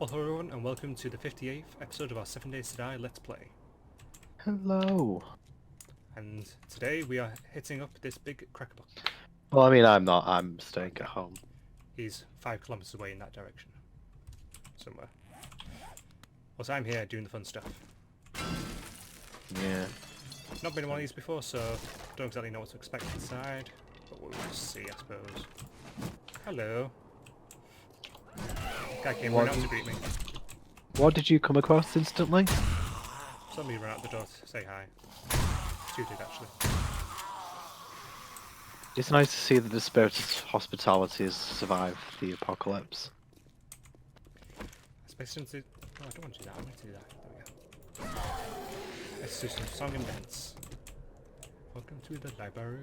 Well, hello everyone, and welcome to the 58th episode of our 7 Days to Die Let's Play. Hello. And today we are hitting up this big crackerbuck. Well, I mean, I'm not. I'm staying at home. He's 5 kilometers away in that direction. Somewhere. Well, so I'm here doing the fun stuff. Yeah. Not been in one of these before, so don't exactly know what to expect inside. But we'll just see, I suppose. Hello. Guy came running out to greet me. What did you come across instantly? Somebody ran out the door to say hi. Two did, actually. It's nice to see that the spirit of hospitality has survived the apocalypse. I expect him to... Oh, I don't want to do that. I want to do that. There we go. Let's do some song and dance. Welcome to the library.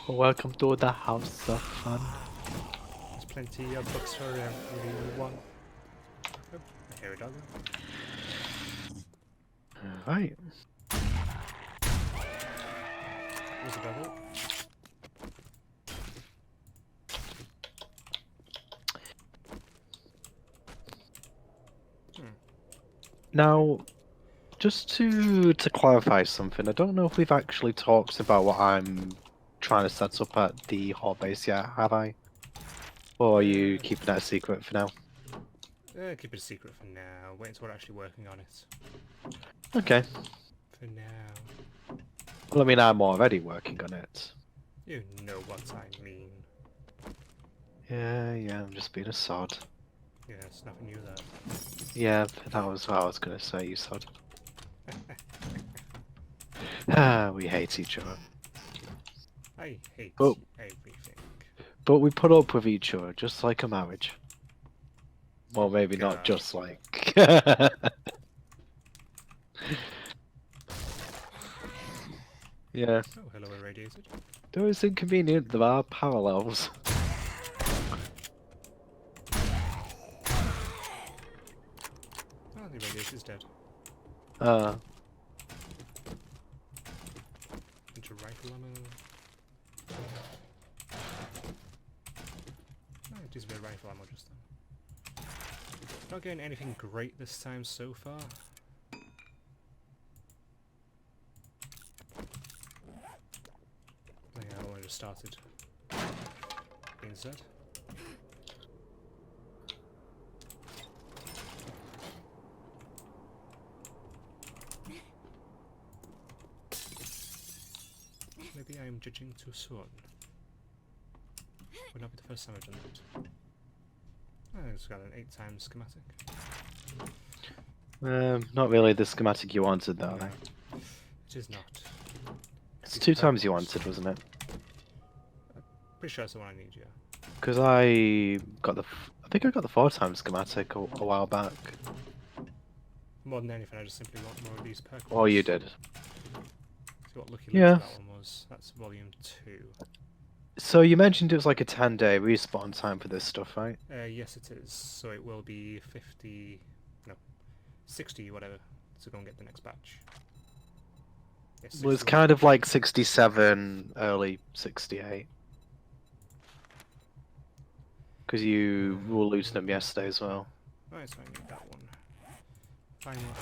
Welcome to the house of fun. There's plenty of books for everyone. Oh, a hairy dog. Right. There's a dog. Now, just to clarify something, I don't know if we've actually talked about what I'm trying to set up at the hall base yet, have I? Or are you keeping that a secret for now? Keep it a secret for now. Wait until we're actually working on it. Okay. For now. Well, I mean, I'm already working on it. You know what I mean. Yeah, I'm just being a sod. Yeah, it's nothing new there. Yeah, that was what I was gonna say, you sod. Ah, we hate each other. I hate Oh. everything. But we put up with each other, just like a marriage. Well, maybe God. not just like. Yeah, Oh, hello, irradiated. though it's inconvenient, there are parallels. Oh, the irradiator's dead. Into rifle ammo. Oh, it is a bit of rifle ammo just then. Not getting anything great this time so far. Oh yeah, I only just started. Being said. Maybe I am judging too soon. Would not be the first time I've done that. Oh, it's got an 8x schematic. Not really the schematic you wanted, though. No, eh? it is not. It's 2 times you wanted, wasn't it? Pretty sure that's the one I need, yeah. Because I got the. I think I got the 4 times schematic a while back. More than anything, I just simply want more of these perk Oh, you ones. did. See what Lucky Yeah. Luke that one was. That's volume 2. So you mentioned it was like a 10-day respawn time for this stuff, right? Yes, it is. So it will be 50... No. 60, whatever, to go and get the next batch. Yeah, Well, it's 60 kind of like 67, early 68. Because you were losing them yesterday as well. Right, so I need that one. Final ammo.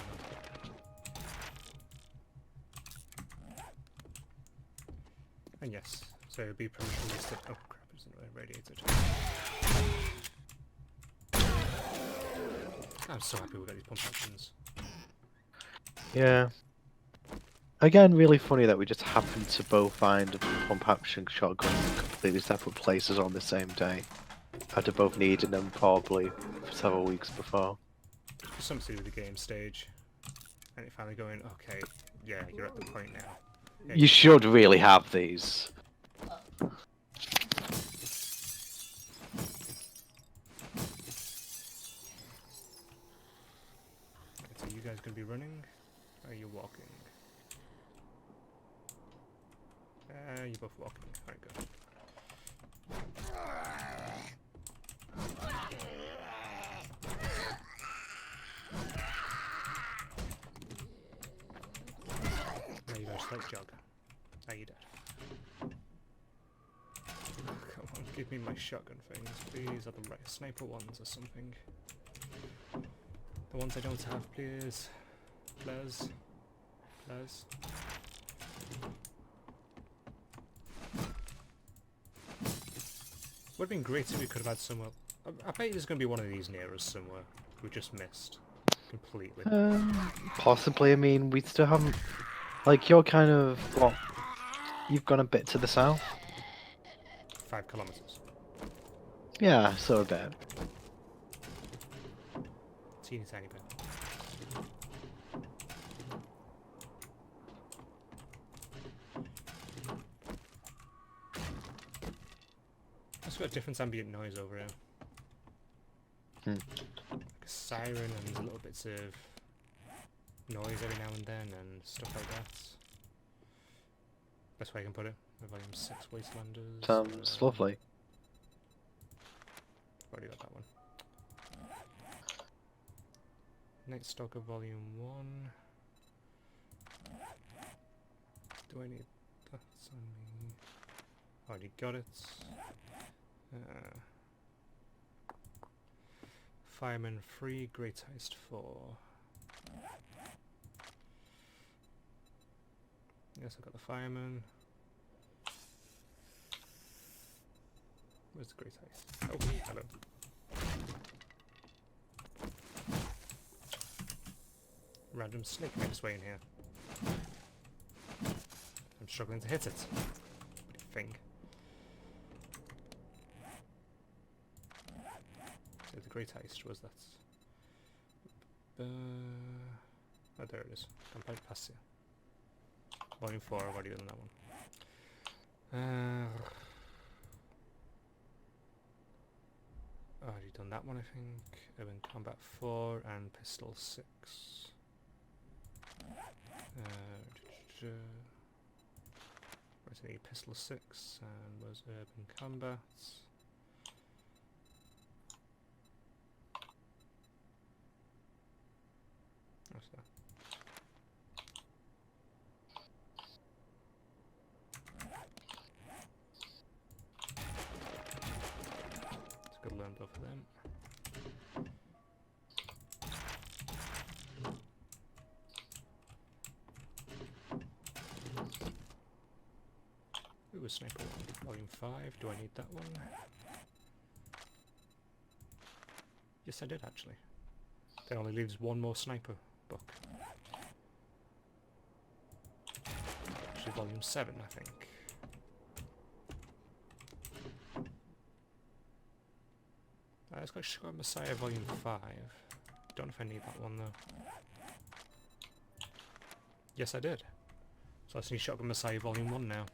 And yes, so it'll be permission listed. Oh crap, it's not irradiated. I'm so happy we got these pump actions. Yeah. Again, really funny that we just happened to both find a pump action shotgun in completely separate places on the same day. After both needing them probably for several weeks before. It's something to do with the game stage. And it finally going, okay, yeah, you're at the point now. Yeah, You should really have these. so you guys gonna be running? Or are you walking? You're both walking. Alright, good. Now you go slight jog. Are you dead? Come on, give me my shotgun things. These are the right sniper ones or something. The ones I don't have, please. Please. Please. Would have been great if we could have had somewhere. I bet there's going to be one of these near us somewhere. We just missed. Completely. Possibly. I mean, we still haven't. Like, you're kind of. What? You've gone a bit to the south? 5 kilometers. Yeah, so a bit. Teeny tiny bit. It's got a different ambient noise over here. Hmm. Like a siren and little bits of noise every now and then and stuff like that. Best way I can put it. The volume 6 Wastelanders. Sounds lovely. Already got that one. Night Stalker Volume 1. Do I need that on me? Already got it. Fireman 3, Great Heist 4. Yes, I got the Fireman. Where's the Great Heist? Oh, hello. Random snake made its way in here. I'm struggling to hit it. Bloody thing. So the Great Heist was that. Oh, there it is. Campaign Passia. Volume 4, I've already done that one. Already done that one, I think. Urban Combat 4 and Pistol 6. Where's the Pistol 6 and was Urban Combat? What's that? It's good learn both of them. Ooh, a Sniper 1. Volume 5. Do I need that one? Yes, I did actually. There only leaves one more Sniper book. Actually, Volume 7, I think. It's got Shotgun Messiah Volume 5. Don't know if I need that one though. Yes, I did. So I just need Shotgun Messiah Volume 1 now.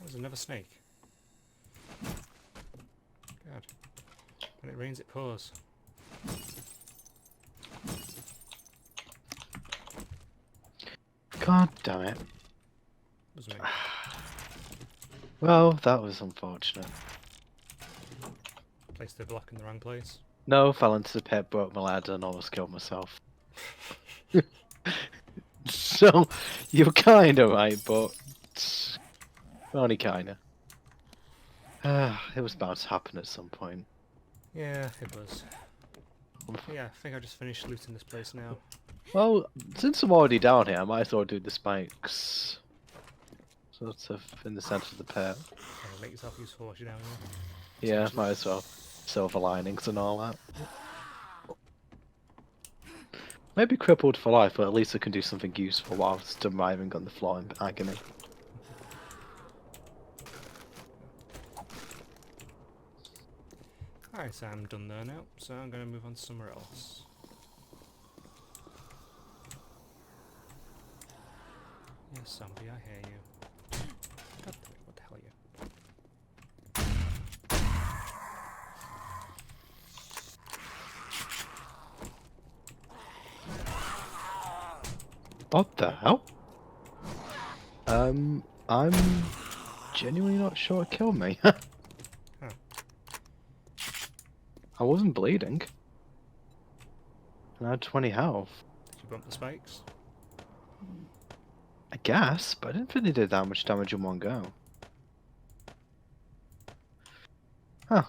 There's another snake. God. When it rains, it pours. God damn it. Wasn't it? Well, that was unfortunate. Placed the block in the wrong place. No, fell into the pit, broke my ladder, and almost killed myself. So, you're kinda right, but only kinda. It was bound to happen at some point. Yeah, it was. Yeah, I think I just finished looting this place now. Well, since I'm already down here, I might as well do the spikes. Sort of in the centre of the pit. Make yourself useful while you're down here. Yeah, might as well. Silver linings and all that. Maybe crippled for life, but at least I can do something useful whilst surviving on the floor in agony. Alright, so I'm done there now, so I'm going to move on to somewhere else. Yes, zombie, I hear you. God damn it, what the hell are you? What the hell? I'm genuinely not sure it killed me. Huh. I wasn't bleeding. And I had 20 health. Did you bump the spikes? I guess, but I didn't think they did that much damage in one go. Huh.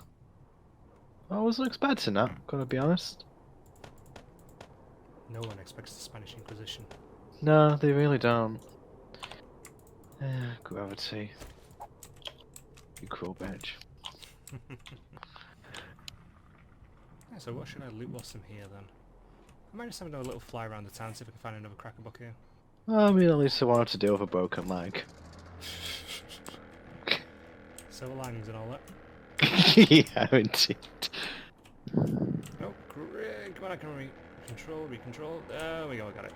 I wasn't expecting that, gotta be honest. No one expects the Spanish Inquisition. No, they really don't. Gravity. You cruel bitch. Yeah, so what should I loot whilst I'm here then? I might just have a little fly around the town, see if I can find another cracker book here. I mean, at least I wanted to deal with a broken leg. Silver linings and all that. Yeah, indeed. Oh, great. Come on, I can recontrol. There we go, I got it.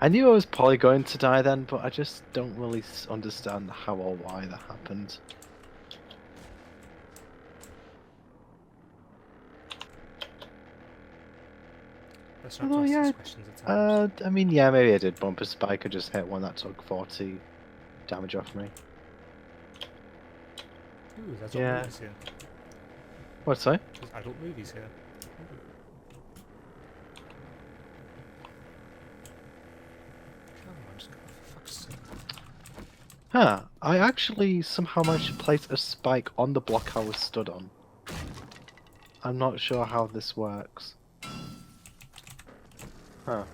I knew I was probably going to die then, but I just don't really understand how or why that happened. Let's not Oh, ask yeah. these questions at times. I mean, yeah, maybe I did bump a spike and just hit one that took 40 damage off me. Ooh, there's yeah. adult movies here. What's that? There's adult movies here. Come on, just go, for fuck's sake. Huh, I actually somehow managed to place a spike on the block I was stood on. I'm not sure how this works. Huh.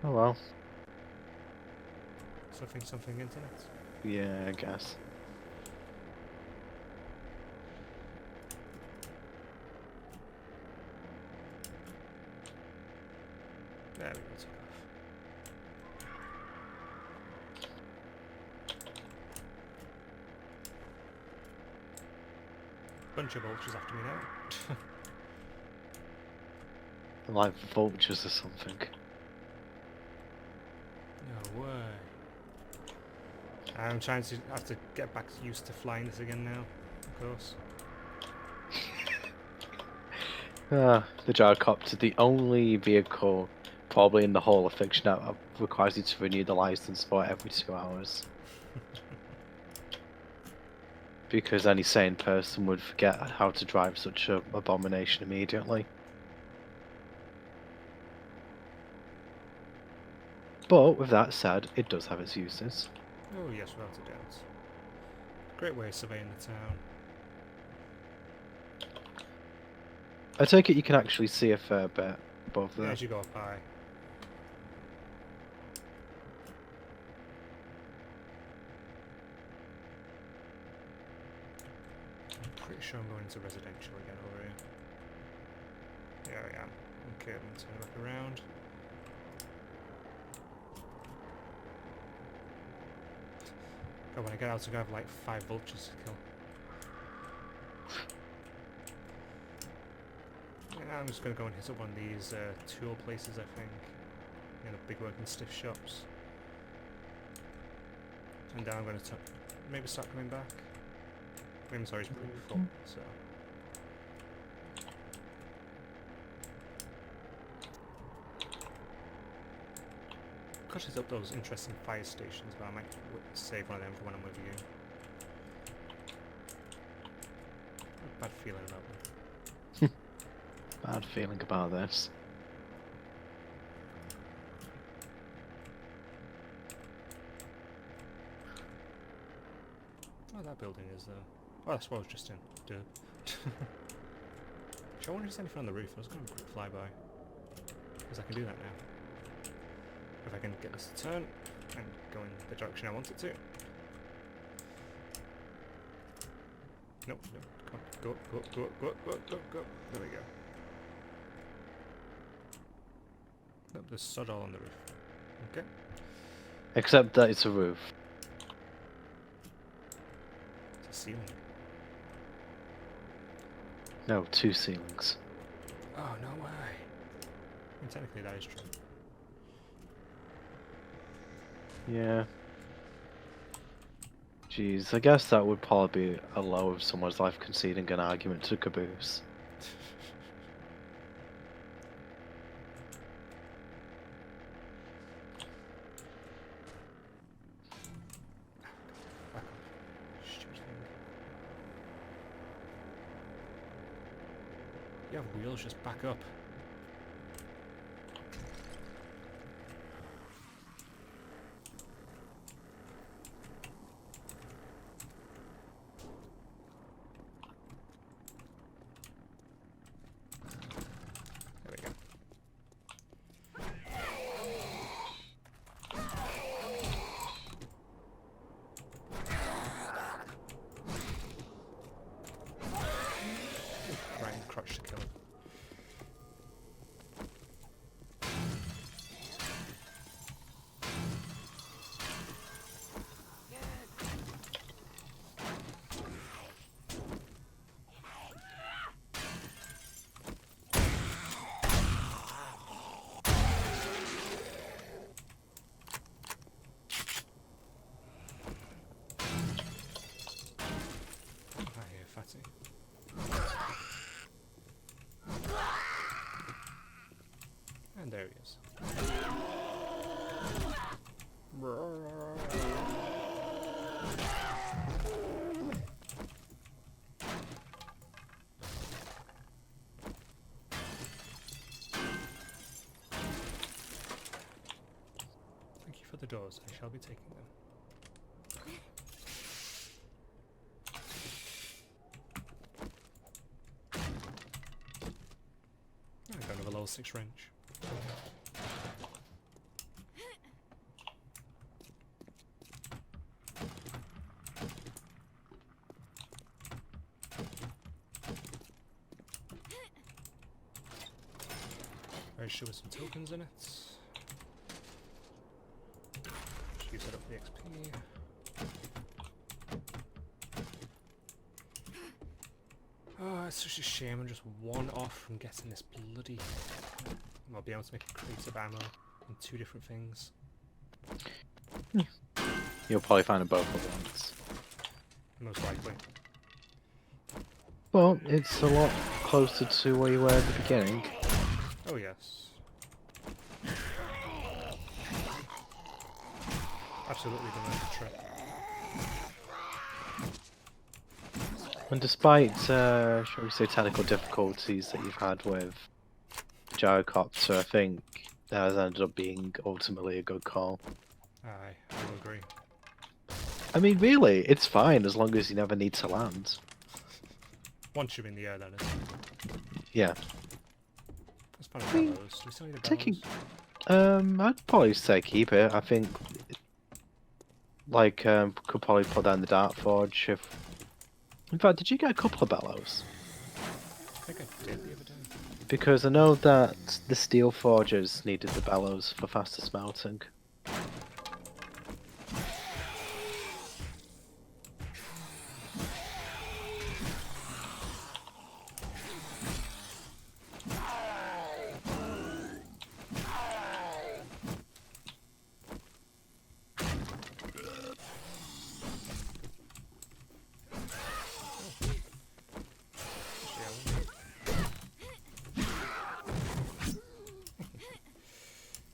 Oh well. Something internet. Yeah, I guess. There we go, took off. Bunch of vultures after me now. Like vultures or something. No way. I'm trying to have to get back used to flying this again now, of course. The gyrocopter, the only vehicle probably in the whole of fiction that requires you to renew the license for every 2 hours. Because any sane person would forget how to drive such an abomination immediately. But with that said, it does have its uses. Oh yes, without a doubt. Great way of surveying the town. I take it you can actually see a fair bit above there. As you go up high. I'm pretty sure I'm going into residential again over here. Here I am. Okay, I'm going to turn back around. God, when I get out, I'm going to have like 5 vultures to kill. Yeah, I'm just going to go and hit up one of these tool places, I think. You know, the big working stiff shops. And then I'm going to maybe start coming back. Inventory's pretty full, so... Could hit up those interesting fire stations, but I might save one of them for when I'm with you. Bad feeling about them. Bad feeling about this. Oh, that building is oh, that's what I was just in. Duh. I wonder if there's anything on the roof. I was going to quick flyby. Because I can do that now. If I can get this to turn and go in the direction I want it to. Nope, nope. Come on. Go up, go up, go up, go up, go up, go up, go up. There we go. Nope, there's sod all on the roof. Okay. Except that it's a roof. It's a ceiling. No, 2 ceilings. Oh, no way. I mean, technically that is true. Yeah. Jeez, I guess that would probably be a low of someone's life conceding an argument to Caboose. Back up. Stupid thing. You have wheels, just back up. is. Thank you for the doors. I shall be taking them. I got another level 6 wrench. Register with some tokens in it. Just use that up for the XP. Oh, it's such a shame I'm just one off from getting this bloody... I'll be able to make a crate of ammo and 2 different things. You'll probably find them both at once. Most likely. Well, it's a lot closer to where you were at the beginning. Oh yes. Absolutely the right trick. And despite, shall we say, technical difficulties that you've had with Gyrocopter, I think that has ended up being ultimately a good call. Aye, I will agree. I mean, really, it's fine as long as you never need to land. Once you're in the air, that is. Yeah. Let's find a bellows. Do we still need a Taking- bellows? I'd probably say keep it. I think, like, could probably put that in the Dark Forge if... In fact, did you get a couple of bellows? I think I did the other day. Because I know that the Steel Forges needed the bellows for faster smelting.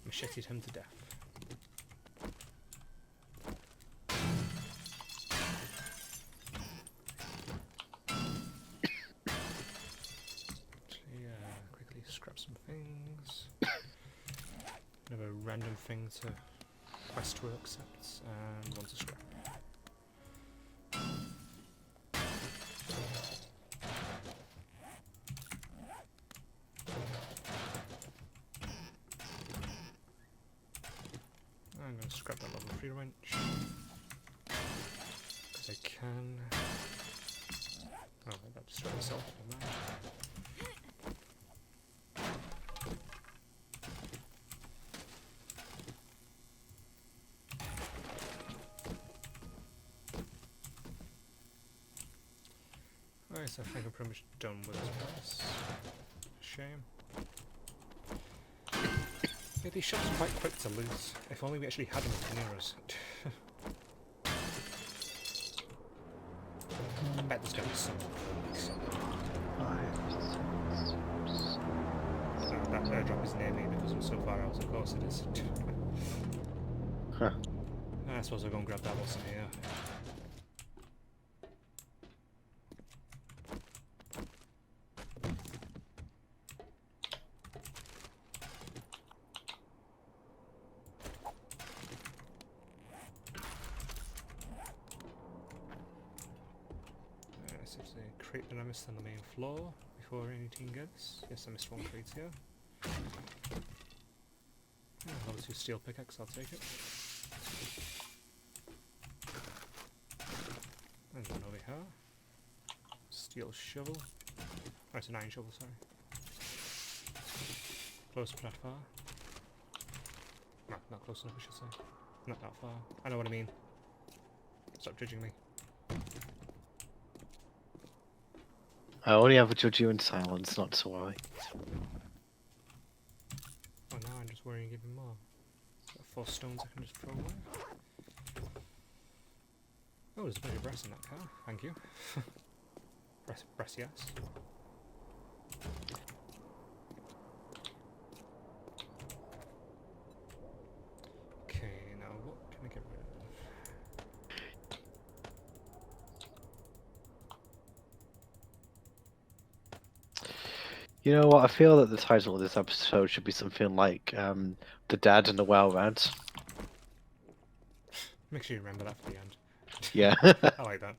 Macheted him to death. Quickly scrap some things. Another random thing to quest to accept, and one to scrap. I'm going to scrap that level 3 wrench. Because I can. Oh, I got destroyed myself. Never mind. Alright, so I think I'm pretty much done with this place. Shame. Yeah, these shops are quite quick to lose. If only we actually had them near us. I bet there's going to be some. That airdrop is near me because I'm so far out, of course it is. Huh. I suppose I'll go and grab that whilst I'm here. Crate that I missed on the main floor before any team gets. Yes, I missed one crate here. Level 2 steel pickaxe, I'll take it. And one over here. Steel shovel. Oh, it's an iron shovel, sorry. Close but not far. No, not close enough, I should say. Not that far. I know what I mean. Stop judging me. I only ever judge you in silence, not to worry. Oh, now I'm just worrying even more. Got 4 stones I can just throw away. Oh, there's a bunch of brass in that car. Thank you. brass, yes. Make it real. You know what? I feel that the title of this episode should be something like "The Dad and the Well Red." Make sure you remember that for the end. Yeah. I like that.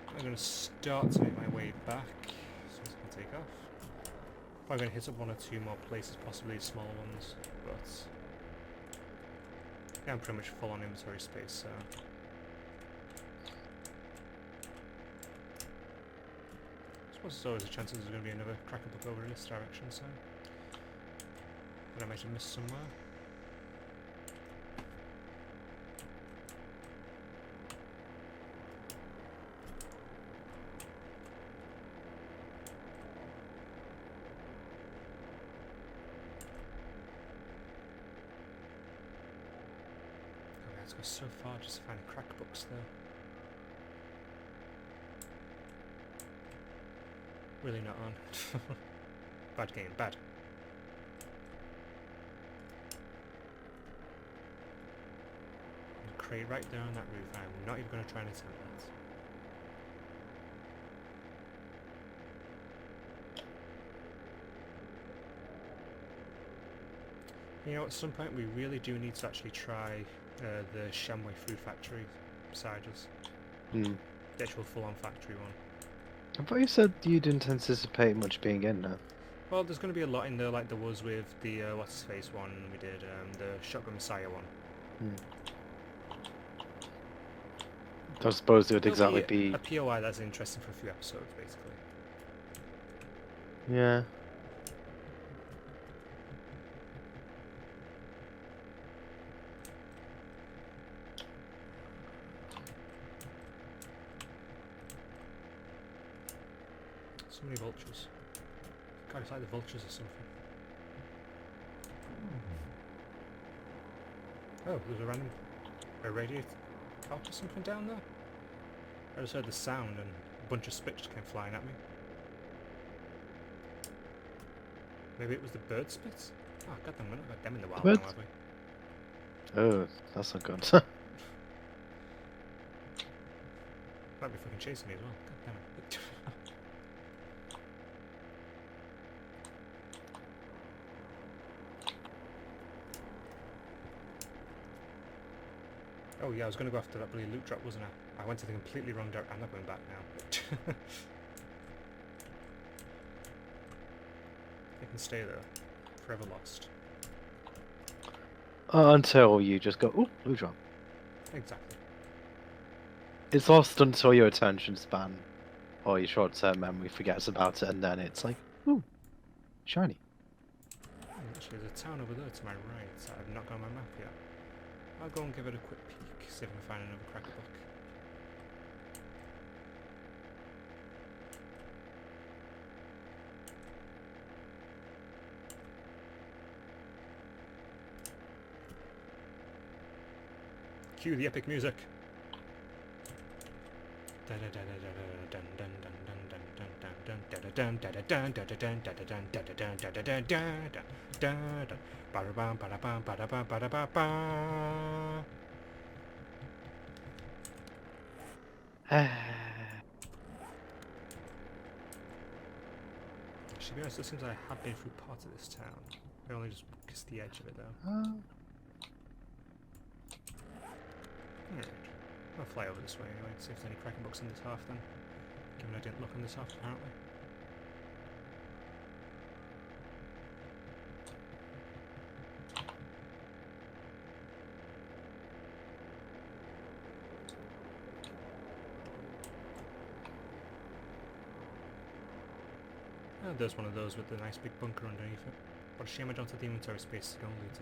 I'm going to start to make my way back, so it's going to take off. Probably going to hit up one or two more places, possibly small ones, but yeah, I'm pretty much full on inventory space, so I suppose there's always a chance there's going to be another cracker book over in this direction, so that I might have missed somewhere. Okay, let's go so far just to find a crack book still. Really not on. Bad game, bad. Crate right there on that roof. I'm not even going to try and attempt that. You know, at some point we really do need to actually try the Shenmue Food Factory beside us. Hmm. The actual full-on factory one. I thought you said you didn't anticipate much being in there. Well, there's going to be a lot in there, like there was with the what's-his-face one we did, the Shotgun Messiah one. I suppose it would There'll exactly be. a POI that's interesting for a few episodes, basically. Yeah. So many vultures. God, it's like the vultures or something. Oh, there's a random irradiated cop or something down there? I just heard the sound and a bunch of spit just came flying at me. Maybe it was the bird spits? Oh, goddamn, we're not got them in the wild now, Birds? have we? Oh, that's not good. Might be fucking chasing me as well. God damn it. Oh yeah, I was going to go after that bloody loot drop, wasn't I? I went to the completely wrong direction. I'm not going back now. I can stay there. Forever lost. Until you just go, ooh, blue drop. Exactly. It's lost until your attention span or your short-term memory forgets about it, and then it's like, ooh, shiny. Actually, there's a town over there to my right. I've not got on my map yet. I'll go and give it a quick peek, see if I can find another cracker book. Cue the epic music. To be honest, it seems like I have been through parts of this town. I only just kissed the edge of it though. Alright. I'll fly over this way anyway, see if there's any cracking books in this half then. Given I didn't look on this half apparently. Oh, there's one of those with the nice big bunker underneath it. What a shame I don't have the inventory space to go and loot it.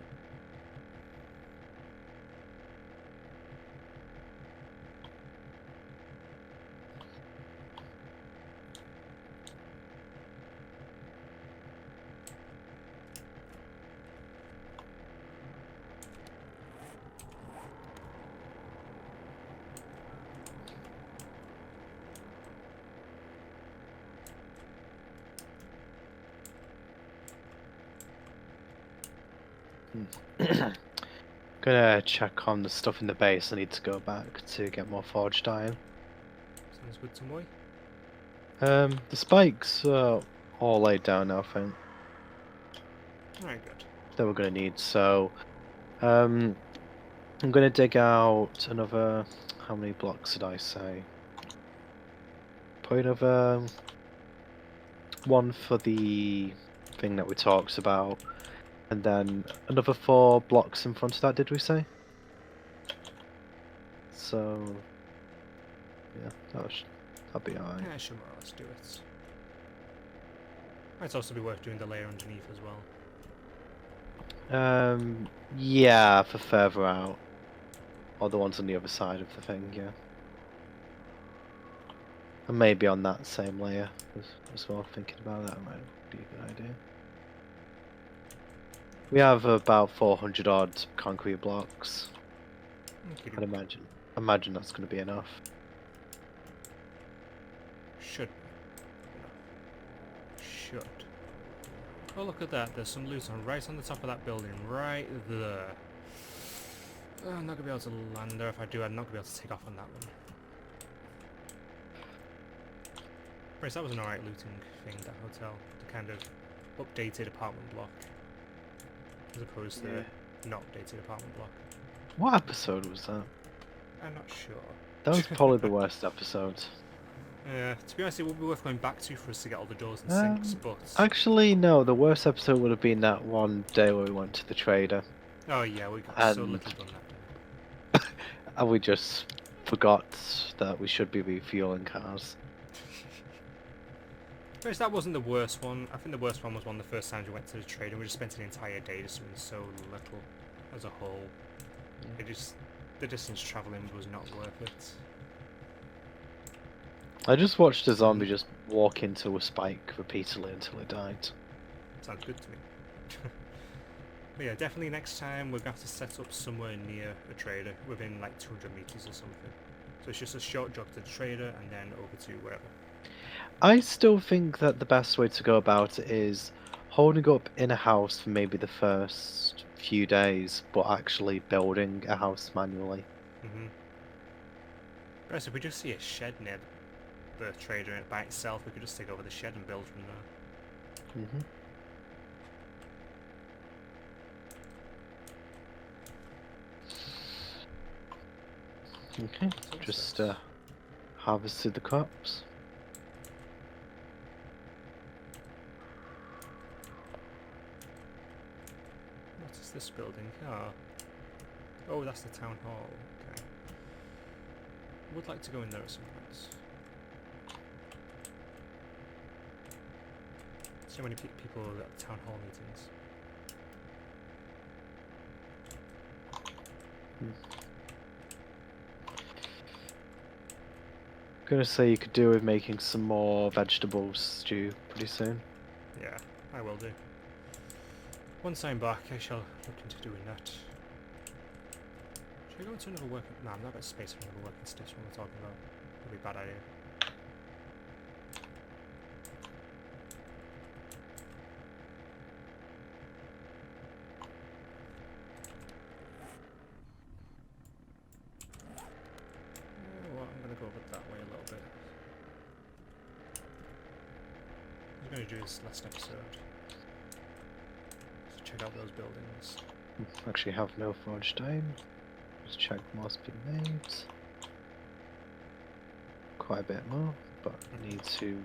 Gonna check on the stuff in the base. I need to go back to get more forged iron. Sounds good to me. The spikes are all laid down now, I think. Alright, good. That we're gonna need. So, I'm gonna dig out another. How many blocks did I say? Probably another one for the thing that we talked about, and then another 4 blocks in front of that. Did we say? So, yeah, that'll be alright. Yeah, I should more or less do it. Might also be worth doing the layer underneath as well. Yeah, for further out. Or the ones on the other side of the thing, yeah. And maybe on that same layer as well, thinking about that might be a good idea. We have about 400 odd concrete blocks. Okay, I'd imagine that's going to be enough. should. Should. Oh, look at that. There's some loot on right on the top of that building, right there. Oh, I'm not going to be able to land there. If I do, I'm not going to be able to take off on that one. Right, so that was an alright looting thing, that hotel. The kind of updated apartment block. As opposed to the not updated apartment block. What episode was that? I'm not sure. That was probably the worst episode. To be honest, it would be worth going back to for us to get all the doors and sinks, but... Actually, no, the worst episode would have been that one day where we went to the trader. Oh yeah, we got so And- little done that day. And we just forgot that we should be refueling cars. Whereas that wasn't the worst one. I think the worst one was one of the first times we went to the trader and we just spent an entire day just doing so little as a whole. The distance travelling was not worth it. I just watched a zombie just walk into a spike repeatedly until it died. Sounds good to me. But yeah, definitely next time we're going to have to set up somewhere near a trader, within like 200 meters or something. So it's just a short jog to the trader and then over to wherever. I still think that the best way to go about it is holding up in a house for maybe the first few days, but actually building a house manually. Whereas if we just see a shed near the trader by itself, we could just take over the shed and build from there. Okay, So what's just this? harvested the crops. What is this building? Oh, that's the town hall. Okay. Would like to go in there at some point. So many people at town hall meetings. Gonna say you could do with making some more vegetable stew pretty soon. Yeah, I will do. Once I'm back, I shall look into doing that. Should I go into another work? No, I'm not got space for another working station. What we're talking about. That'd be a bad idea. Well, I'm gonna go over that way a little bit. I was gonna do this last episode. Just check out those buildings. Actually have no forged iron. Just check what's been made. Quite a bit more, but I need to...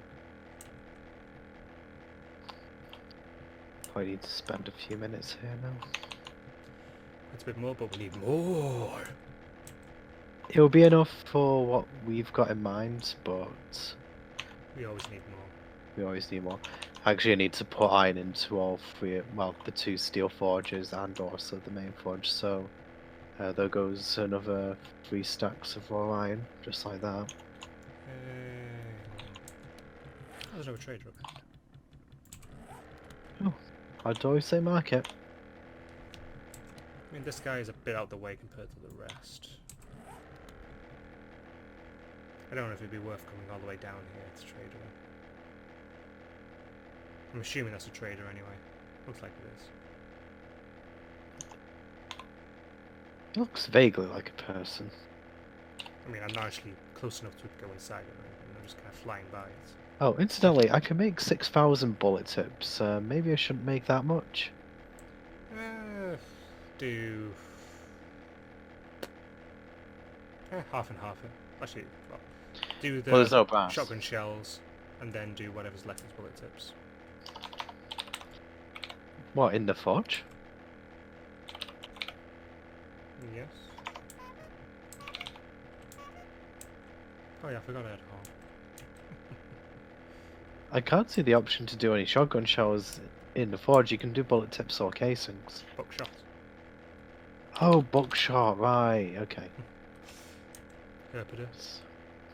I need to spend a few minutes here now. It's a bit more, but we need more! It'll be enough for what we've got in mind, but We always need more. we always need more. Actually, I need to put iron into all 3, well, the 2 steel forges and also the main forge, so there goes another 3 stacks of raw iron, just like that. Oh, there's no trader up there. I'd always say market. I mean, this guy is a bit out the way compared to the rest. I don't know if it'd be worth coming all the way down here to trade with him. I'm assuming that's a trader anyway. Looks like it is. It looks vaguely like a person. I mean, I'm not actually close enough to go inside it or anything. I'm just kind of flying by it. Oh, incidentally, I can make 6,000 bullet tips. Maybe I shouldn't make that much. Uh, do half and half it. Actually, well, do Well, the there's no brass. shotgun shells, and then do whatever's left as bullet tips. What, in the forge? Yes. Oh yeah, I forgot I had horn. I can't see the option to do any shotgun shells in the forge. You can do bullet tips or casings. Buckshot. Oh, buckshot, right, okay. Herpeter.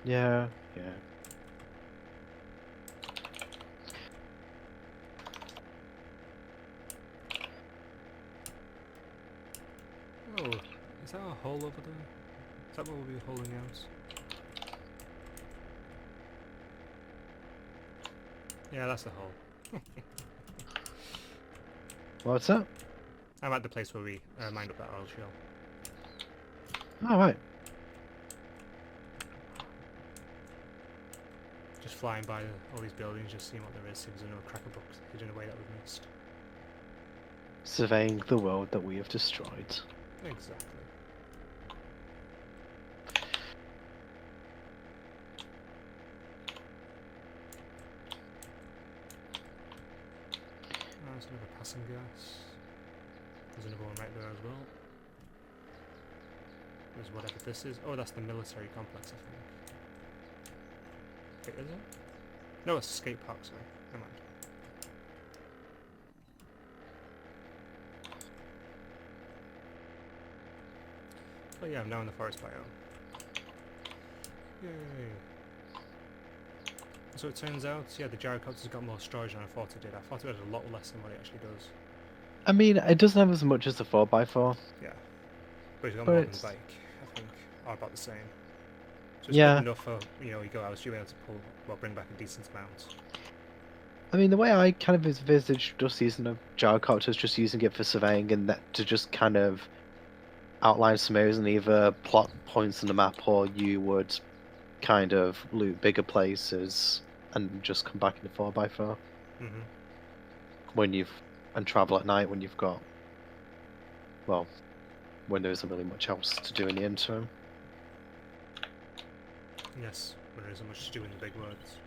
Yeah, yeah. Oh, is that a hole over there? Is that what we'll be holding out? Yeah, that's the hole. What's that? I'm at the place where we mined up that oil shell. Oh, right. Just flying by all these buildings, just seeing what there is, see if there's no cracker books hidden away that we've missed. Surveying the world that we have destroyed. Exactly. There's another passing gas. There's another one right there as well. There's whatever this is. Oh, that's the military complex, I think. Wait, is it? No, it's a skate park, sorry. Never mind. Oh yeah, I'm now in the forest biome. Yay! So it turns out, yeah, the gyrocopter's got more storage than I thought it did. I thought it had a lot less than what it actually does. I mean, it doesn't have as much as the 4x4. Yeah. But it's got But more than it's- the bike, I think. Are about the same. So it's Yeah. good enough for, you know, you go out, you'll be able to pull, well, bring back a decent amount. I mean, the way I kind of envisage just using a gyrocopter is just using it for surveying and that to just kind of outline some areas and either plot points on the map, or you would kind of loot bigger places and just come back in the 4x4 Mm-hmm. when and travel at night when you've got, well, when there isn't really much else to do in the interim. Yes, but there isn't much to do in the big words.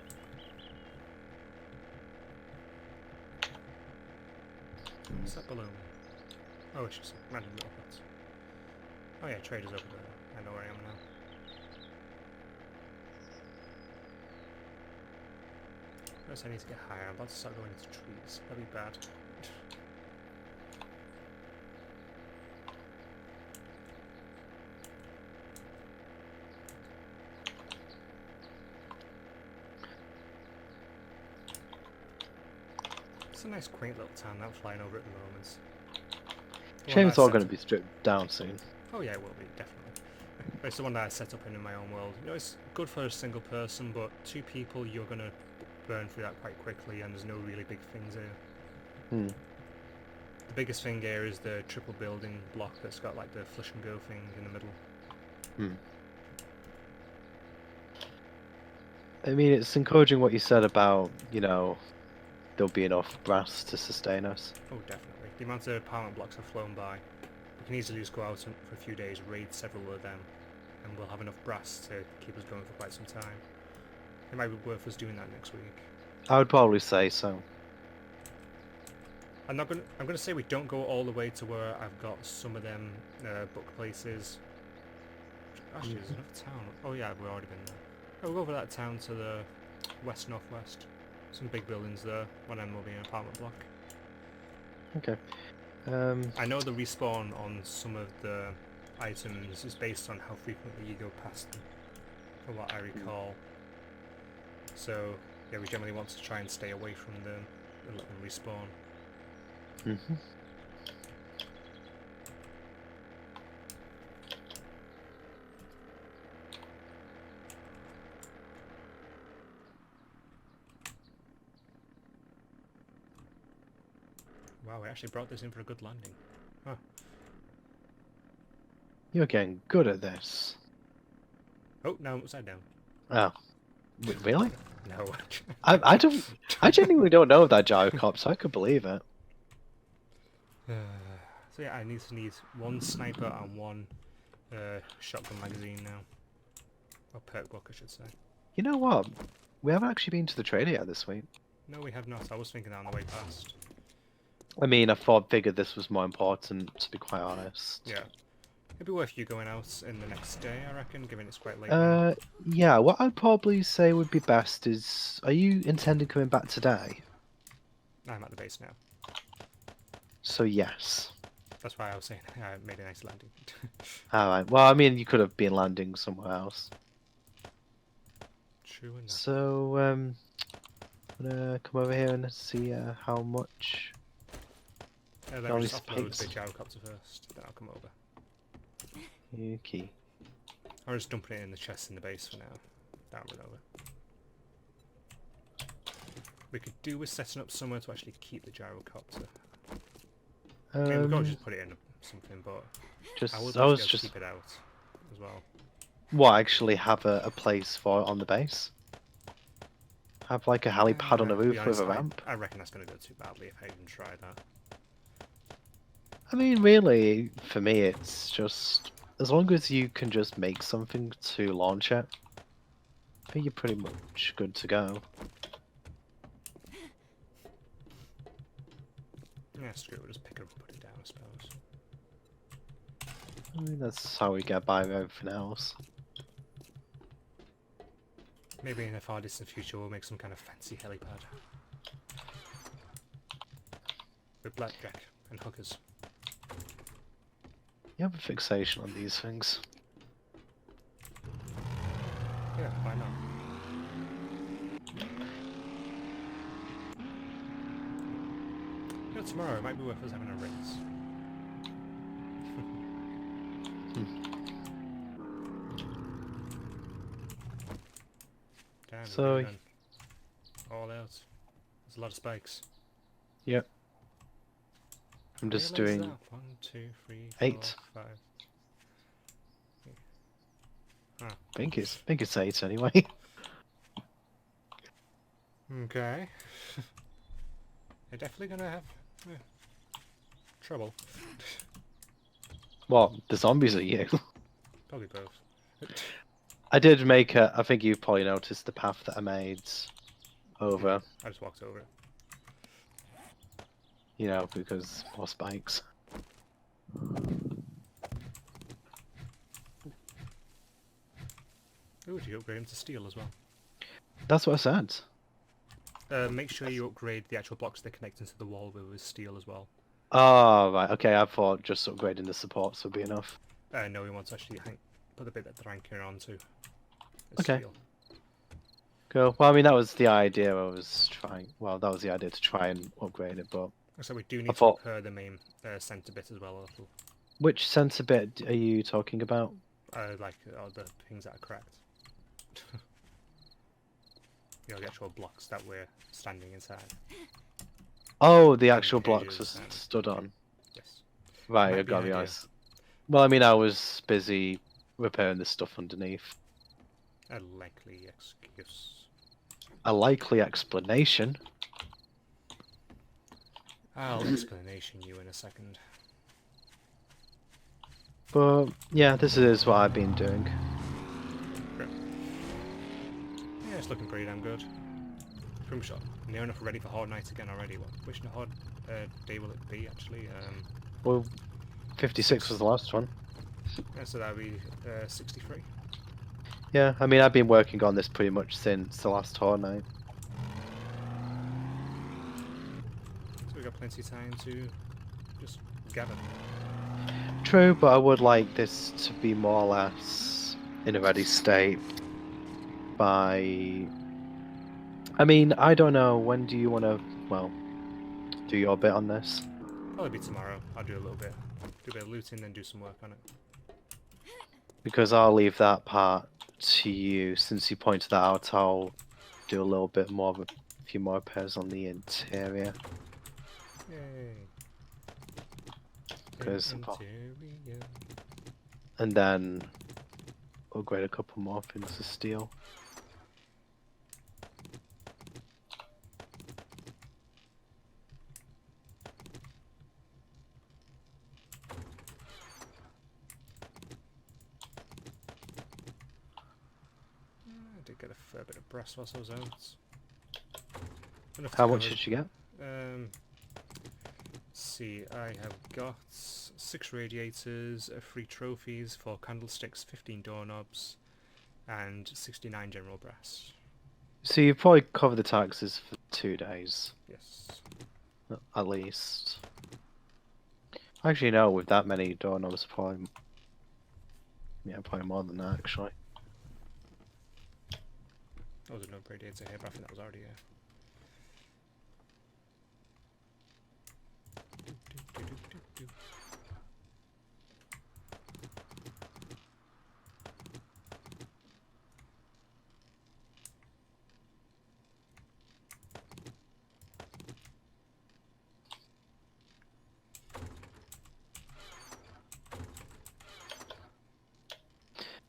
What's that below me? Oh, it's just a random little hut. Oh yeah, trader's over there. I know where I am now. First I need to get higher. I'm about to start going into trees. That'd be bad. It's a nice quaint little town that I'm flying over at the moment. The one Shame that it's I all set going to up- be stripped down soon. Oh yeah, it will be, definitely. But it's the one that I set up in my own world. You know, it's good for a single person, but two people, you're going to burn through that quite quickly, and there's no really big things here. Hmm. The biggest thing here is the triple building block that's got like the flush and go thing in the middle. Hmm. I mean, it's encouraging what you said about, there'll be enough brass to sustain us. Oh, definitely. The amount of apartment blocks have flown by. We can easily just go out for a few days, raid several of them, and we'll have enough brass to keep us going for quite some time. It might be worth us doing that next week. I would probably say so. I'm gonna say we don't go all the way to where I've got some of them book places. Actually, there's another town. Oh yeah, we've already been there. Oh, we'll go over that town to the west-northwest. Some big buildings there. One of them will be an apartment block. Okay. I know the respawn on some of the items is based on how frequently you go past them, from what I recall. So, yeah, we generally want to try and stay away from them and let them respawn. Mm-hmm. Wow, we actually brought this in for a good landing. Huh. You're getting good at this. Oh, no, I'm upside down. Oh, really? No. I genuinely don't know that gyrocopter. I could believe it. So yeah, I need one sniper and one shotgun magazine now. Or perk book, I should say. You know what? We haven't actually been to the trader yet this week. No, we have not. I was thinking that on the way past. I mean, figured this was more important, to be quite honest. Yeah. It'd be worth you going out in the next day, I reckon, given it's quite late now. Yeah, what I'd probably say would be best is, are you intending coming back today? I'm at the base now. So yes. That's why I was saying I made a nice landing. Alright, well, I mean, you could have been landing somewhere else. True enough. So, I'm gonna come over here and see how much... Let me just offload the gyrocopter first, then I'll come over. Okay. I'm just dumping it in the chest in the base for now. Down with over. We could do with setting up somewhere to actually keep the gyrocopter. I mean, we could just put it in something, but I would like to keep it out as well. What, actually have a place for it on the base? Have like a helipad on the roof with a ramp? I reckon that's going to go too badly if I even try that. I mean, really, for me, it's just... As long as you can just make something to launch it, I think you're pretty much good to go. Yeah, screw it, we'll just pick it up and put it down, I suppose. I mean, that's how we get by with everything else. Maybe in a far distant future we'll make some kind of fancy helipad. With blackjack and hookers. You have a fixation on these things. Yeah, why not? You know, tomorrow it might be worth us having a rinse. Damn, So... all out. There's a lot of spikes. Yep. I'm just doing... 1, 2, 3, 4, 8. 5. Huh. I think it's 8 anyway. Okay. They're definitely gonna have trouble. What? The zombies are you? Probably both. I did make a... I think you've probably noticed the path that I made over. I just walked over it. You know, because more spikes. Ooh, do you upgrade him to steel as well? That's what I said. Make sure you upgrade the actual blocks that connect into the wall with steel as well. Oh, right. Okay, I thought just upgrading the supports would be enough. No, we want to actually put the bit that they're anchoring onto. Okay. Steel. Cool. Well, I mean, that was the idea I was trying... Well, that was the idea to try and upgrade it, but... So we do need to repair the main centre bit as well a little. Which centre bit are you talking about? Like the things that are cracked. You know, the actual blocks that we're standing inside. Oh, the actual blocks are stood on. Yes. Right, I got the ice. Well, I mean, I was busy repairing the stuff underneath. A likely excuse. A likely explanation? I'll explanation you in a second. But, yeah, this is what I've been doing. Great. Yeah, it's looking pretty damn good. Pretty much near enough ready for Horde Night again already. Which Horde day will it be, actually? Well, 56 was the last one. Yeah, so that'll be 63. Yeah, I mean, I've been working on this pretty much since the last Horde Night. So we've got plenty of time to just gather. True, but I would like this to be more or less in a ready state by... I mean, I don't know, when do you want to, well, do your bit on this? Probably be tomorrow. I'll do a little bit. Do a bit of looting, then do some work on it. Because I'll leave that part to you. Since you pointed that out, I'll do a little bit more of a few more repairs on the interior. Yay. Because and then upgrade a couple more things to steel. I did get a fair bit of brass whilst I was out. Enough to How much cover- did you get? See, I have got 6 radiators, 3 trophies, 4 candlesticks, 15 doorknobs, and 69 general brass. So you probably cover the taxes for 2 days, Yes. at least. Actually, no, with that many doorknobs, probably. Yeah, probably more than that, actually. There was no radiator here, but I think that was already here.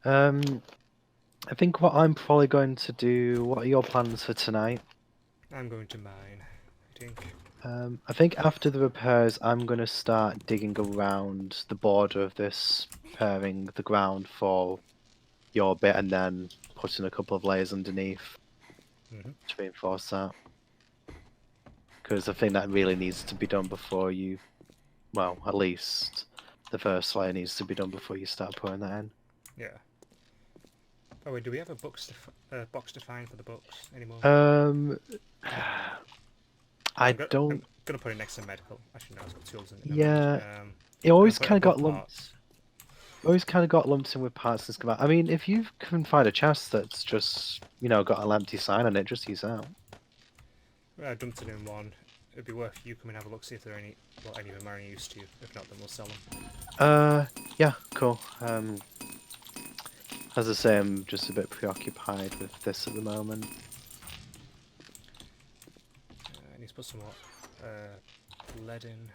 I think what I'm probably going to do. What are your plans for tonight? I'm going to mine, I think. I think after the repairs, I'm going to start digging around the border of this, preparing the ground for your bit, and then putting a couple of layers underneath Mm-hmm. to reinforce that. Because I think that really needs to be done before you. Well, at least the first layer needs to be done before you start putting that in. Yeah. Oh wait, do we have a box to find for the books anymore? I I'm don't. gonna put it next to medical. Actually, no, it's got tools in it. Yeah, it I'm always gonna put it kind of above got lumped. parts. Always kind of got lumped in with parts and schematics. I mean, if you can find a chest that's just, got an empty sign on it, just use that. I dumped it in one. It'd be worth you come and have a look, see if there are any of them are any use to you. If not, then we'll sell them. Yeah, cool. As I say, I'm just a bit preoccupied with this at the moment. I need to put some more lead in.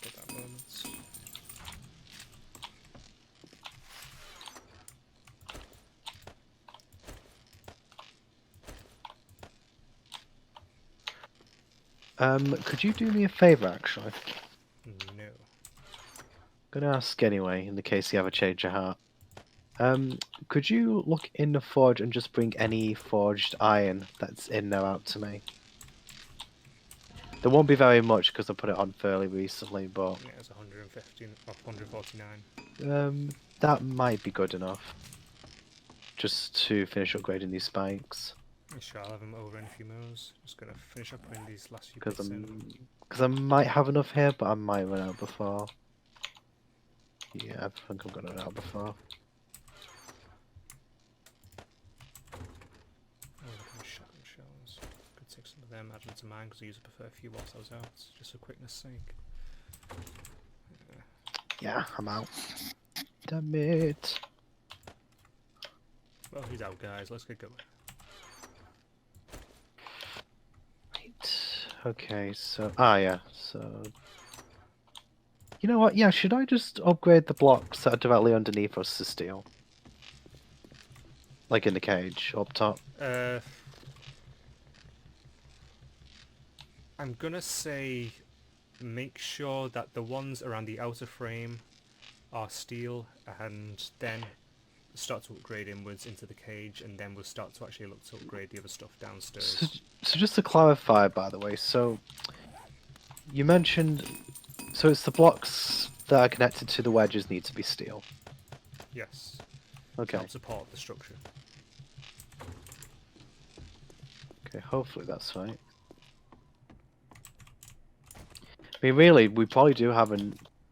Get that moment. Could you do me a favor, actually? No. Gonna ask anyway, in the case you have a change of heart. Could you look in the forge and just bring any forged iron that's in there out to me? There won't be very much because I put it on fairly recently, but Yeah, it's 115 or 149. that might be good enough. Just to finish upgrading these spikes. Sure, I'll have them over in a few minutes. Just gonna finish up putting these last few Because bits in. I might have enough here, but I might run out before. Yeah, I think I'm gonna run out before. Oh, look at the shotgun shells. Could take some of them, add them to mine because I use up a fair few whilst I was out, just for quickness sake. Yeah, I'm out. Damn it. Well, he's out, guys. Let's get going. Right. Okay, so yeah, so you know what? Yeah, should I just upgrade the blocks that are directly underneath us to steel? Like in the cage up top. I'm gonna say make sure that the ones around the outer frame are steel, and then start to upgrade inwards into the cage, and then we'll start to actually look to upgrade the other stuff downstairs. So just to clarify, by the way, so you mentioned, so it's the blocks that are connected to the wedges need to be steel. Yes. Okay. Help support the structure. Okay, hopefully that's right. I mean, really, we probably do have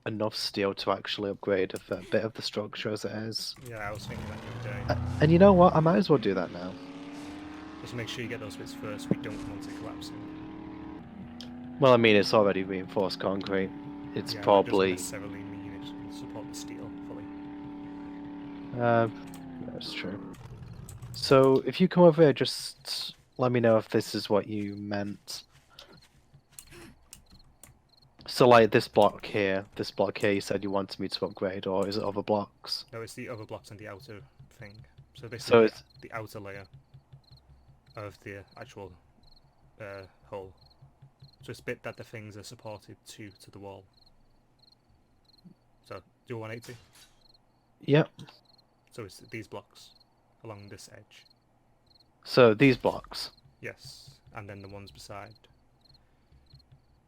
enough steel to actually upgrade a bit of the structure as it is. Yeah, I was thinking that the other day. And you know what? I might as well do that now. Just make sure you get those bits first. We don't want it collapsing. Well, I mean, it's already reinforced concrete. It's Yeah, probably... that doesn't necessarily mean it can support the steel fully. That's true. So, if you come over here, just let me know if this is what you meant. So like this block here, you said you wanted me to upgrade, or is it other blocks? No, it's the other blocks and the outer thing. So this So is it's the outer layer of the actual hull. So it's bit that the things are supported to the wall. So do 180. yep. So it's these blocks along this edge. So these blocks. Yes, and then the ones beside.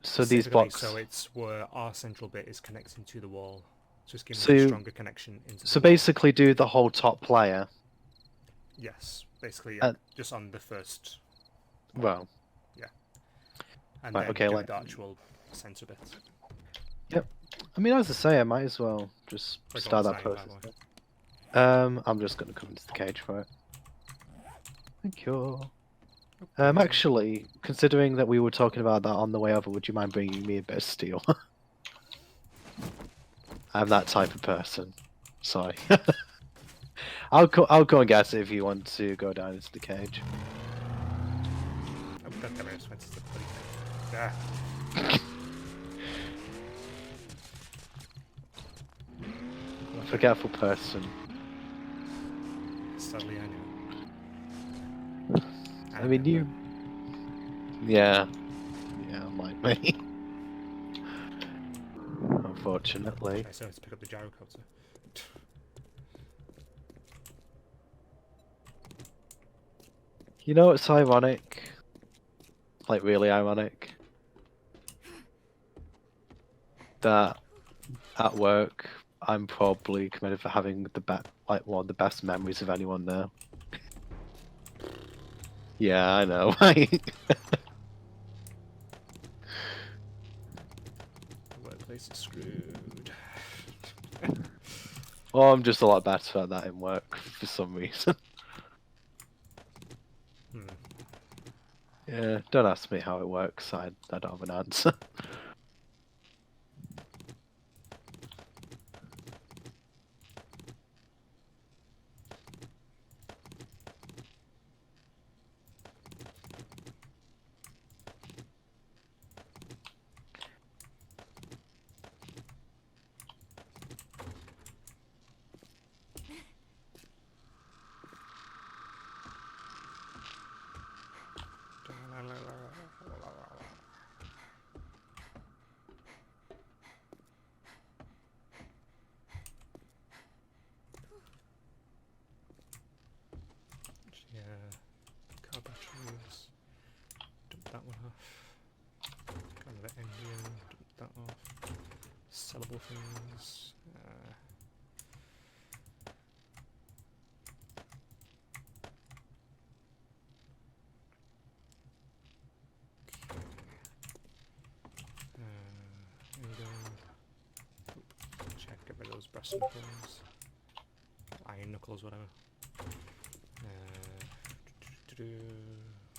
So these Specifically, blocks. so it's where our central bit is connecting to the wall. So it's giving us So a stronger connection into so the wall. basically, do the whole top layer. Yes, basically just on the first. Well. Yeah. And Right, then okay, do like the actual centre bit. Yep. I mean, as I say, I might as well just Like start that design, by the process. way. I'm just gonna come into the cage for it. Thank you. Okay. Actually, considering that we were talking about that on the way over, would you mind bringing me a bit of steel? I'm that type of person. Sorry. I'll go and get it if you want to go down into the cage. Oh, God damn it, I just went to the bloody thing. Forgetful person. Sadly, I know. I mean, you. Yeah. Yeah, like me. Unfortunately. I still have to pick up the gyrocopter. You know what's ironic? Like, really ironic? That at work, I'm probably committed for having one of the best memories of anyone there. Yeah, I know. The workplace is screwed. Oh, I'm just a lot better at that in work for some reason. Yeah, don't ask me how it works. I don't have an answer. Yeah, car batteries. Dump that one off. Got another engine. Dump that off. Sellable things. Here we go. Check, get rid of those brass knuckles. Iron knuckles, whatever.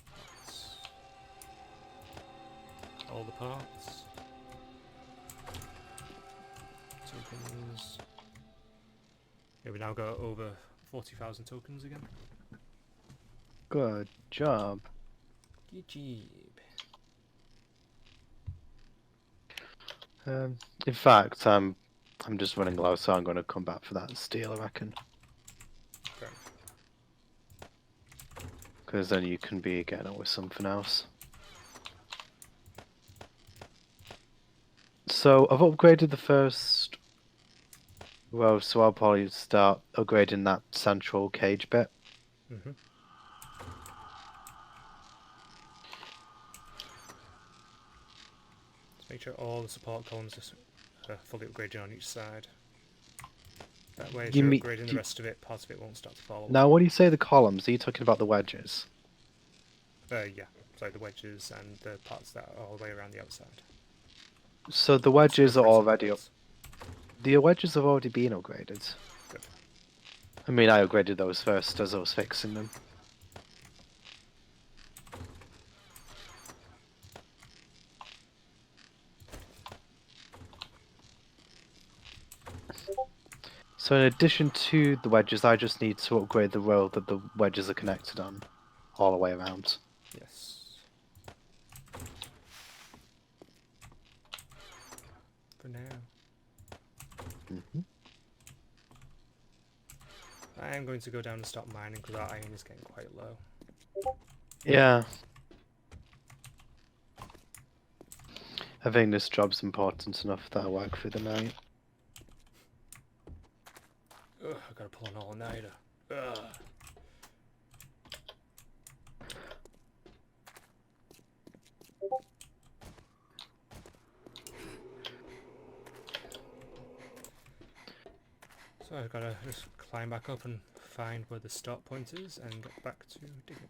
Parts. All the parts. Tokens. Yeah, we now got over 40,000 tokens again. Good job. Good job. In fact, I'm just running low, so I'm going to come back for that steel, I reckon. Okay. Because then you can be getting on with something else. So I've upgraded the first row, so I'll probably start upgrading that central cage bit. Mm-hmm. Let's make sure all the support columns are fully upgraded on each side. That way, if you're upgrading the rest of it, part of it won't start to fall. Now, when you say the columns, are you talking about the wedges? Yeah. So the wedges and the parts that are all the way around the outside. So the wedges are already up. The wedges have already been upgraded. Good. I mean, I upgraded those first as I was fixing them. So in addition to the wedges, I just need to upgrade the row that the wedges are connected on, all the way around. Yes. I am going to go down and stop mining because our iron is getting quite low. Yeah. I think this job's important enough that I work through the night. Ugh, I gotta pull an all-nighter. Ugh. So I've gotta just climb back up and find where the start point is and get back to digging.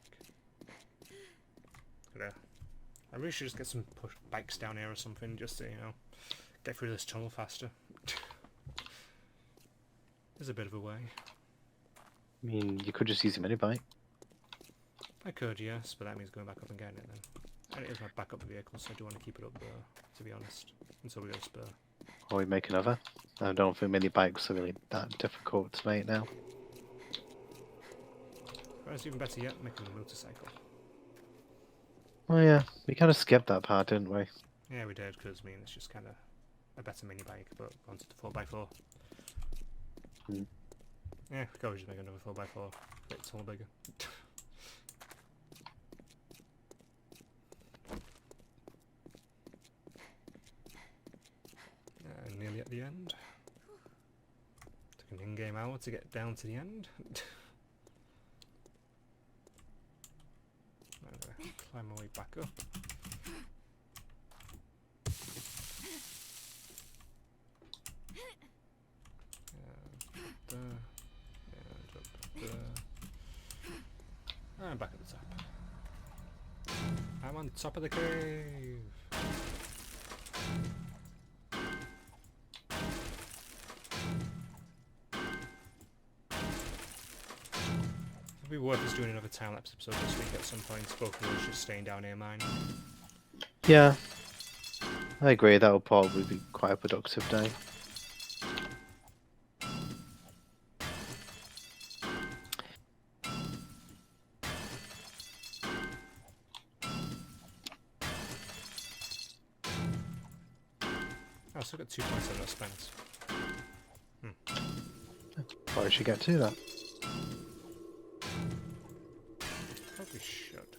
Yeah. I really should just get some bikes down here or something just to, you know, get through this tunnel faster. There's a bit of a way. I mean, you could just use your mini bike. I could, yes, but that means going back up and getting it then. And it is my backup vehicle, so I do want to keep it up there, to be honest, until we go spur. Or we make another. I don't think mini bikes are really that difficult to make now. Or it's even better yet, making a motorcycle. Oh yeah, we kind of skipped that part, didn't we? Yeah, we did, because I mean, it's just kind of a better mini bike, but onto the 4x4. Mm. Yeah, we could always just make another 4x4, make it a little bigger. Nearly at the end. Took an in-game hour to get down to the end. I'm gonna climb my way back up. Up there, and up there. And back at the top. I'm on top of the cave! It'd be worth us doing another time-lapse episode this week at some point, both of us just staying down here mining. Yeah. I agree, that will probably be quite a productive day. Oh, I still got 2 points I've not spent. Why should get to that? Probably should.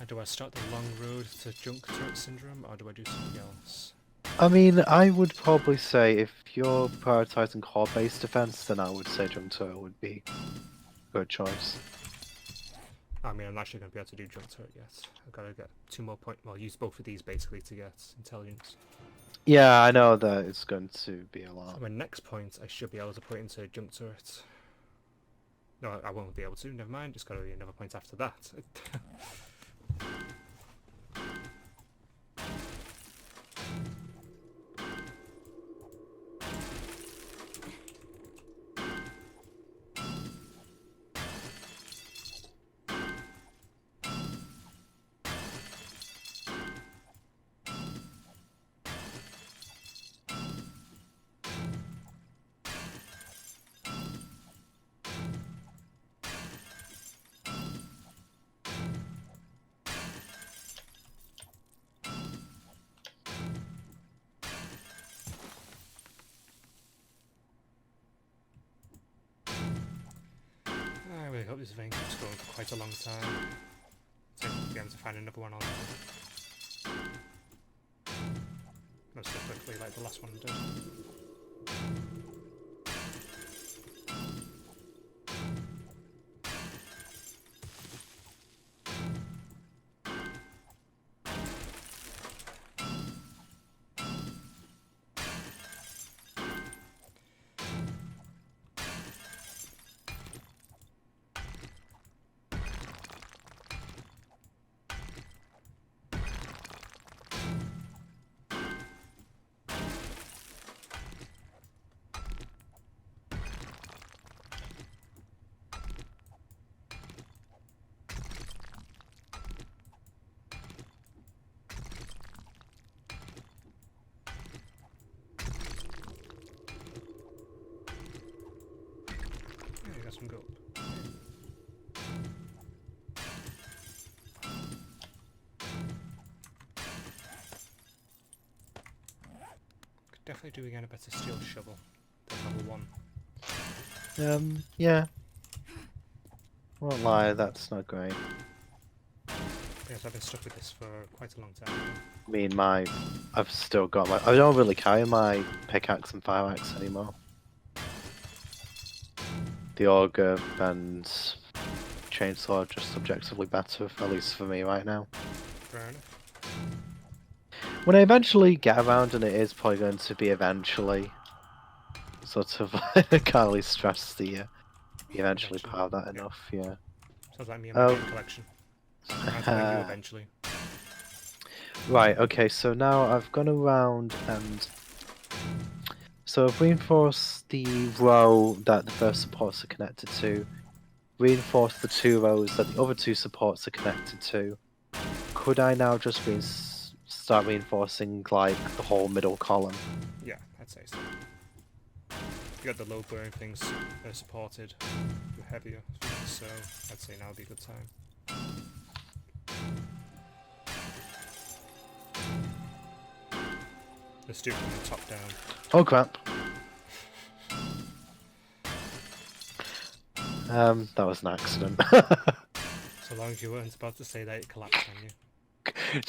Do I start the long road to junk turret syndrome, or do I do something else? I mean, I would probably say if you're prioritizing core-based defense, then I would say jump turret would be a good choice. I mean, I'm not actually going to be able to do junk turret yet. I've got to get 2 more points. Well, use both of these basically to get intelligence. Yeah, I know that it's going to be a lot. So my next point, I should be able to put into junk turret. No, I won't be able to. Never mind. Just got to be another point after that. I really hope this vein keeps going for quite a long time. So be able to find another one on not so quickly like the last one did. Yeah, you got some gold. definitely do again a better steel shovel than level 1. Yeah. Won't lie, that's not great. Because I've been stuck with this for quite a long time now. I mean, I've still got my. I don't really carry my pickaxe and fire axe anymore. The auger and chainsaw are just subjectively better, at least for me right now. Fair enough. When I eventually get around, and it is probably going to be eventually, sort of, I can't really stress the eventually part of that yeah. enough, yeah. Sounds like me and my game collection. I'm telling you eventually. Right, okay, so now I've gone around and... So I've reinforced the row that the first supports are connected to, reinforced the 2 rows that the other 2 supports are connected to. Could I now just start reinforcing, like, the whole middle column? Yeah, I'd say so. You got the low burn things supported, the heavier, so I'd say now would be a good time. Let's do it from the top down. Oh crap. That was an accident. So long as you weren't about to say that it collapsed on you.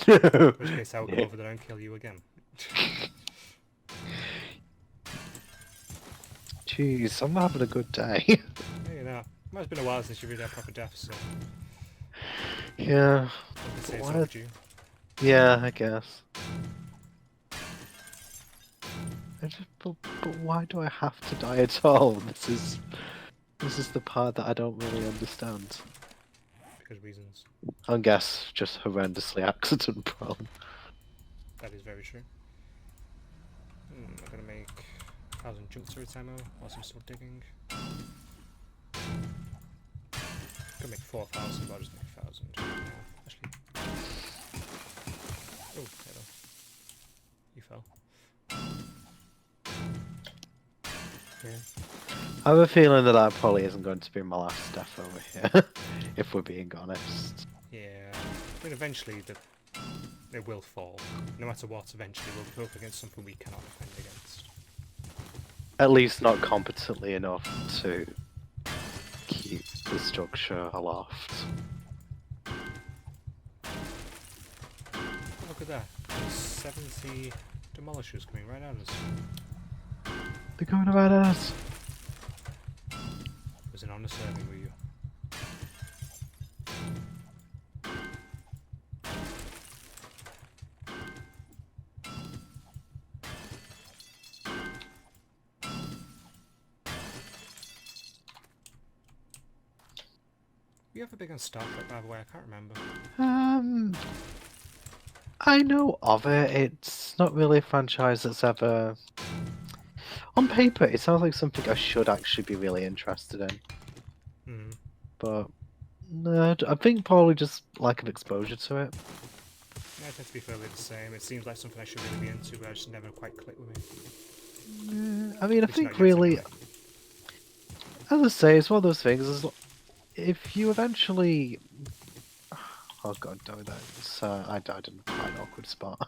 No. In which case I'll come over there and kill you again. Jeez, I'm having a good day. Hey, you know, might have been a while since you really had proper death, so Yeah. I could say it's What? overdue. Yeah, I guess. But why do I have to die at all? This is the part that I don't really understand. Because reasons. I guess just horrendously accident prone. That is very true. I'm gonna make 1,000 junk turret ammo whilst I'm still digging. Gonna make 4,000, but I'll just make 1,000. Actually. Oh, hello. You fell. Yeah. I have a feeling that probably isn't going to be my last death over here, if we're being honest. Yeah. I mean, eventually it will fall. No matter what, eventually we'll go up against something we cannot defend against. At least not competently enough to keep the structure aloft. Look at that. There's 70 demolishers coming right at us. They're coming around us. Was it on the serving, were you? You ever big on Star Trek, by the way? I can't remember. I know of it. It's not really a franchise that's ever... On paper, it sounds like something I should actually be really interested in. Hmm. But no, I think probably just lack of exposure to it. Yeah, I tend to be fairly the same. It seems like something I should really be into, but I just never quite click with me. I mean, I It's think not yet, really, anyway. as I say, it's one of those things. If you eventually, oh god, damn it! I died in quite an awkward spot.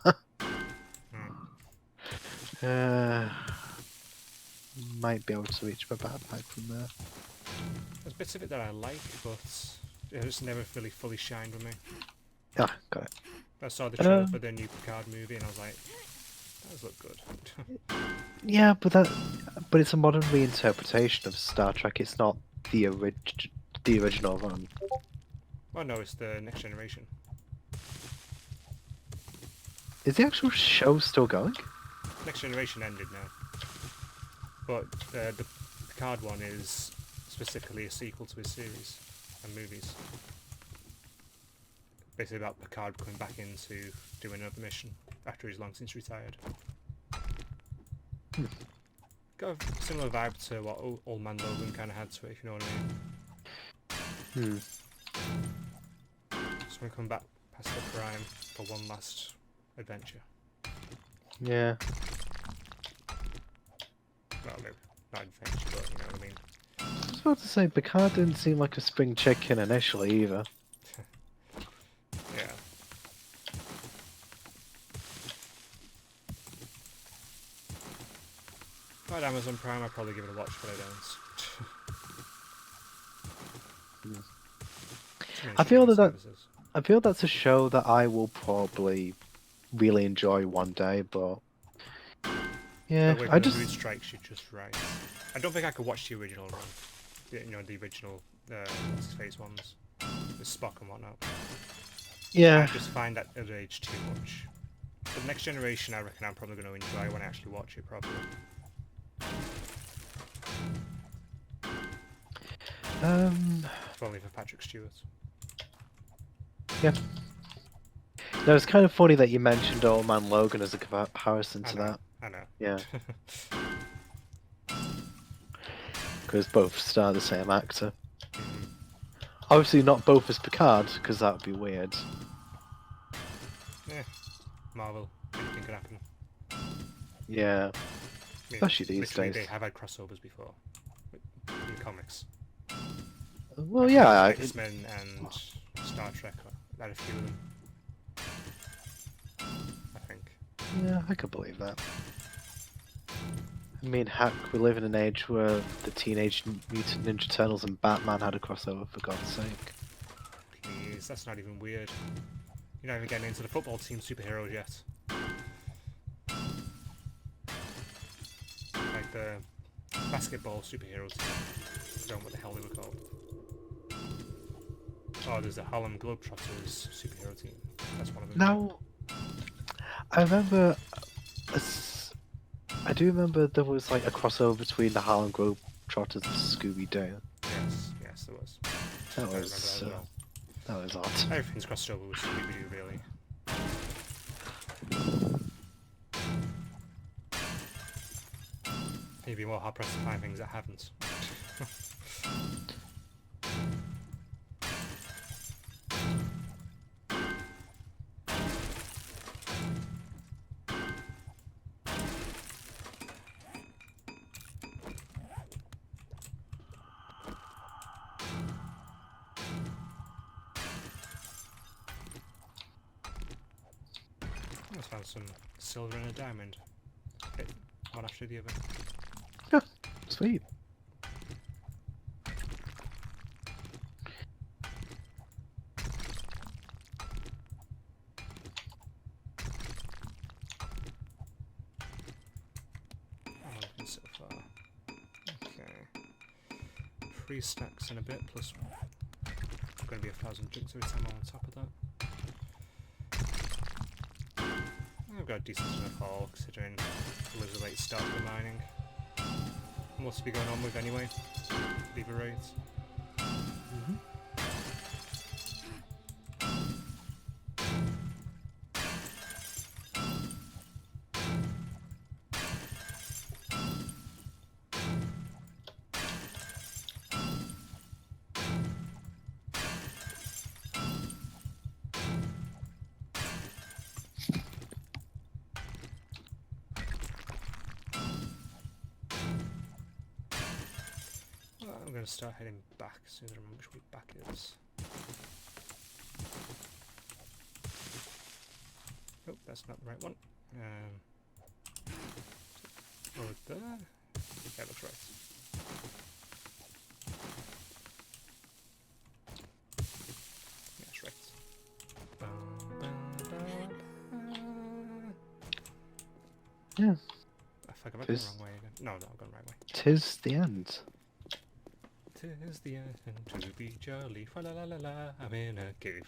Might be able to reach my backpack from there. There's bits of it that I like, but it just never really fully shined with me. Ah, got it. I saw the trailer for the new Picard movie, and I was like, that does look good. Yeah, but it's a modern reinterpretation of Star Trek. It's not the original run. Oh no, it's the Next Generation. Is the actual show still going? Next Generation ended now. But the Picard one is specifically a sequel to his series and movies. Basically about Picard coming back into doing another mission after he's long since retired. Got a similar vibe to what Old Man Logan kind of had to it, if you know what I mean. Just want to come back past the Prime for one last adventure. Yeah. Well, maybe not adventure, but you know what I mean. I was about to say, Picard didn't seem like a spring chicken initially either. Yeah. If I had Amazon Prime, I'd probably give it a watch, but I don't. Too many I feel streaming that services. I feel that's a show that I will probably really enjoy one day, but yeah, But wait, I when the mood just strikes you just right. I don't think I could watch the original run. The original, what's his face ones. With Spock and whatnot. yeah. I just find that at age too much. But the next generation, I reckon I'm probably going to enjoy when I actually watch it properly. If only for Patrick Stewart. Yeah. No, it's kind of funny that you mentioned Old Man Logan as a comparison to that. I know. Yeah. Because both star the same actor. Mhm. Obviously not both as Picard, because that would be weird. Yeah. Marvel. Anything could happen. Yeah. I mean, Especially these literally, days. they have had crossovers before. In comics. Well, yeah. X-Men and Star Trek had a few of them. I think. Yeah, I could believe that. I mean, heck, we live in an age where the Teenage Mutant Ninja Turtles and Batman had a crossover, for God's sake. Please, that's not even weird. You're not even getting into the football team superheroes yet. Like the basketball superhero team. I don't know what the hell they were called. Oh, there's the Harlem Globetrotters superhero team. That's one of them. Now, I remember... I do remember there was like a crossover between the Harlem Globetrotters and Scooby-Doo. Yes, there was. That I remember was... that as well. That was odd. Everything's crossed over with Scooby-Doo, really. You'd be more hard-pressed to find things that haven't. Let's find some silver and a diamond. Hit one after the other. Yeah, sweet. I'm looking so far. Okay. 3 stacks in a bit, plus going to be 1,000 drinks every time I'm on top of that. I've got a decent enough haul, considering it was a late start to the mining. What's to be going on with anyway? Lever rates. I'm going to start heading back as soon as I remember which way back is. Oh, that's not the right one. Over there? Yeah, that's right. Yeah, that's right. Yeah. I think I've gone the wrong way again. No, I've gone the right way. 'Tis the end. 'Tis the end to be jolly, fa la la la la, I'm in a cave.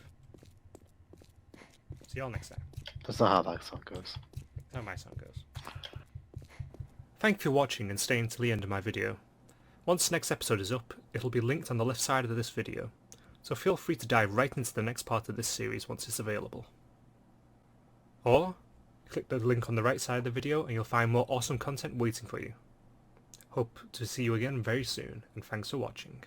See y'all next time. That's not how that song goes. That's how my song goes. Thank you for watching and staying till the end of my video. Once the next episode is up, it'll be linked on the left side of this video, so feel free to dive right into the next part of this series once it's available. Or, click the link on the right side of the video and you'll find more awesome content waiting for you. Hope to see you again very soon, and thanks for watching.